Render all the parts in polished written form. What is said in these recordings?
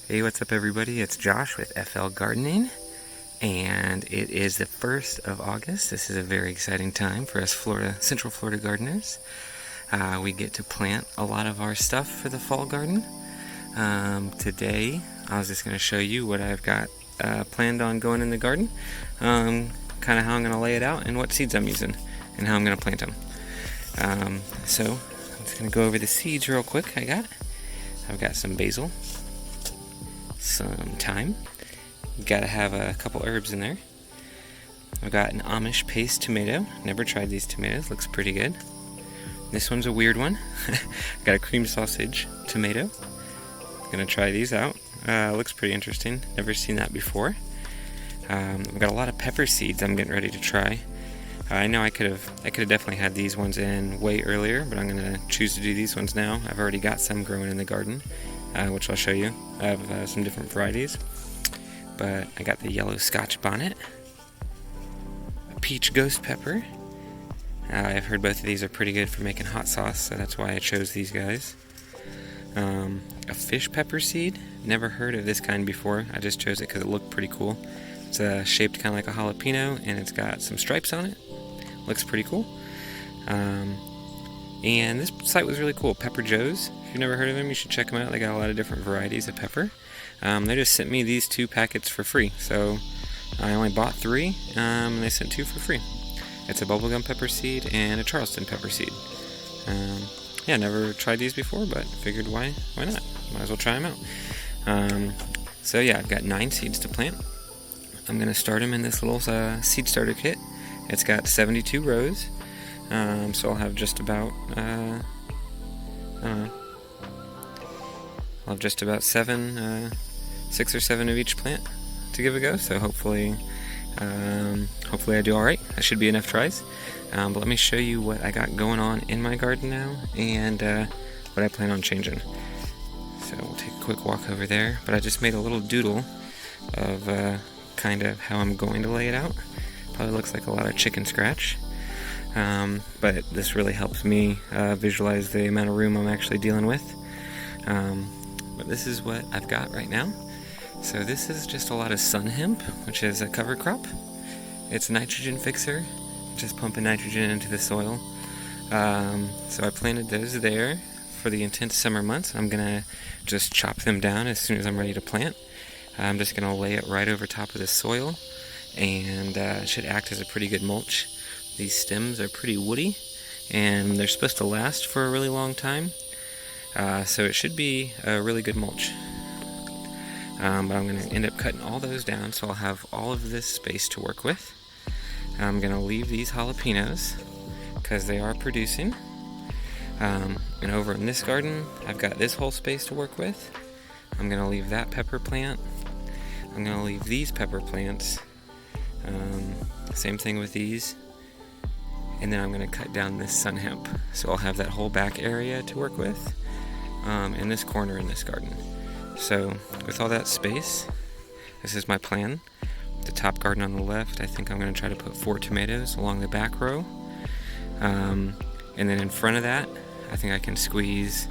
Hey, what's up everybody? It's Josh with FL Gardening, and it is the 1st of August. This is a very exciting time for us Central Florida gardeners. We get to plant a lot of our stuff for the fall garden. Today, I was just going to show you what I've got planned on going in the garden, kind of how I'm going to lay it out and what seeds I'm using and how I'm going to plant them. So, I'm just going to go over the seeds real quick. I've got some basil, some thyme. Gotta have a couple herbs in there. I've got an Amish paste tomato. Never tried these tomatoes. Looks pretty good. This one's a weird one. Got a cream sausage tomato. Gonna try these out. Looks pretty interesting. Never seen that before. I've got a lot of pepper seeds I'm getting ready to try. I know I could have definitely had these ones in way earlier, but I'm gonna choose to do these ones now. I've already got some growing in the garden, which I'll show you. I have some different varieties, but I got the yellow Scotch bonnet, a peach ghost pepper. I've heard both of these are pretty good for making hot sauce, so that's why I chose these guys. A fish pepper seed. Never heard of this kind before. I just chose it because it looked pretty cool. It's shaped kind of like a jalapeno, and it's got some stripes on it. Looks pretty cool. And this site was really cool, Pepper Joe's. If you've never heard of them, you should check them out. They got a lot of different varieties of pepper. They just sent me these 2 packets for free, so I only bought 3, and they sent 2 for free. It's a bubblegum pepper seed and a Charleston pepper seed. Yeah, never tried these before, but figured why not? Might as well try them out. So yeah, I've got 9 seeds to plant. I'm going to start them in this little seed starter kit. It's got 72 rows, so I'll have just about, I'll have just about 6 or 7 of each plant to give a go, so hopefully I do alright. That should be enough tries. But let me show you what I got going on in my garden now, and what I plan on changing. So we'll take a quick walk over there, but I just made a little doodle of kind of how I'm going to lay it out. Probably looks like a lot of chicken scratch, but this really helps me visualize the amount of room I'm actually dealing with. But this is what I've got right now. So this is just a lot of sun hemp, which is a cover crop. It's a nitrogen fixer, just pumping nitrogen into the soil. So I planted those there for the intense summer months. I'm gonna just chop them down as soon as I'm ready to plant. I'm just gonna lay it right over top of the soil, and it should act as a pretty good mulch. These stems are pretty woody, and they're supposed to last for a really long time. So it should be a really good mulch. But I'm going to end up cutting all those down, so I'll have all of this space to work with. I'm going to leave these jalapenos because they are producing. And over in this garden, I've got this whole space to work with. I'm going to leave that pepper plant. I'm going to leave these pepper plants. Same thing with these. And then I'm going to cut down this sun hemp. So I'll have that whole back area to work with, in this corner in this garden. So with all that space, this is my plan. The top garden on the left, I think I'm going to try to put 4 tomatoes along the back row. And then in front of that, I think I can squeeze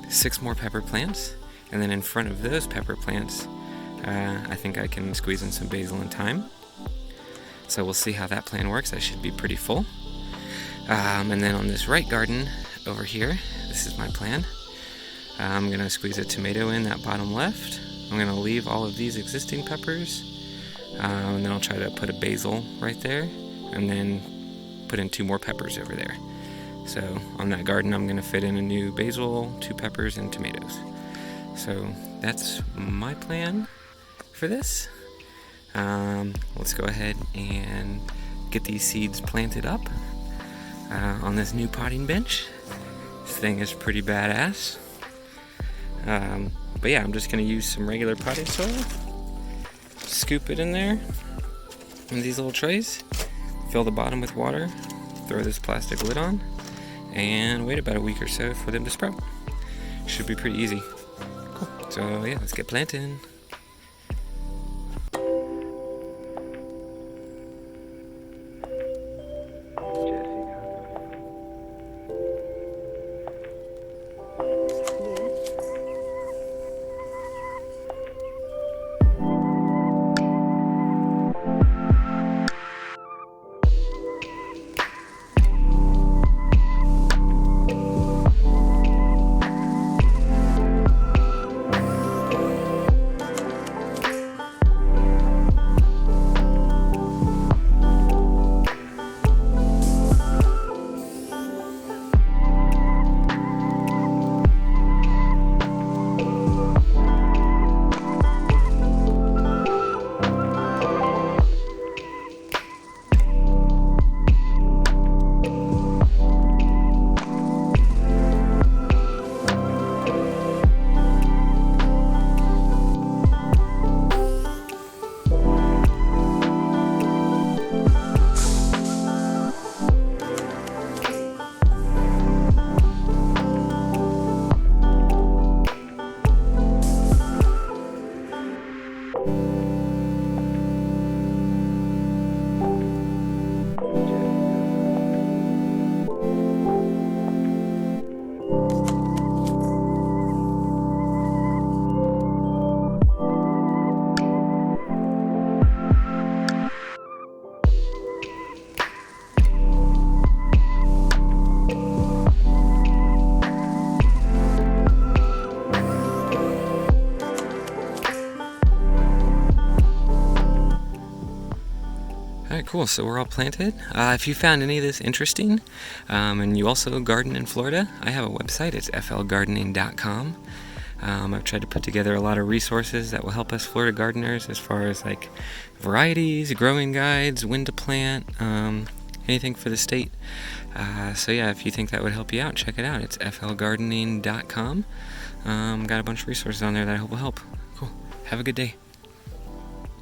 6 more pepper plants. And then in front of those pepper plants, I think I can squeeze in some basil and thyme. So we'll see how that plan works. That should be pretty full. And then on this right garden over here, this is my plan. I'm going to squeeze a tomato in that bottom left. I'm going to leave all of these existing peppers. And then I'll try to put a basil right there, and then put in 2 more peppers over there. So on that garden, I'm going to fit in a new basil, 2 peppers, and tomatoes. So that's my plan for this. Let's go ahead and get these seeds planted up on this new potting bench. This thing is pretty badass. But yeah, I'm just going to use some regular potting soil, scoop it in there in these little trays, fill the bottom with water, throw this plastic lid on, and wait about a week or so for them to sprout. Should be pretty easy. Cool. So yeah, let's get planting. Cool, so we're all planted. If you found any of this interesting, and you also garden in Florida, I have a website. It's flgardening.com. I've tried to put together a lot of resources that will help us Florida gardeners as far as like varieties, growing guides, when to plant, anything for the state. So yeah, if you think that would help you out, check it out. It's flgardening.com. Got a bunch of resources on there that I hope will help. Cool. Have a good day.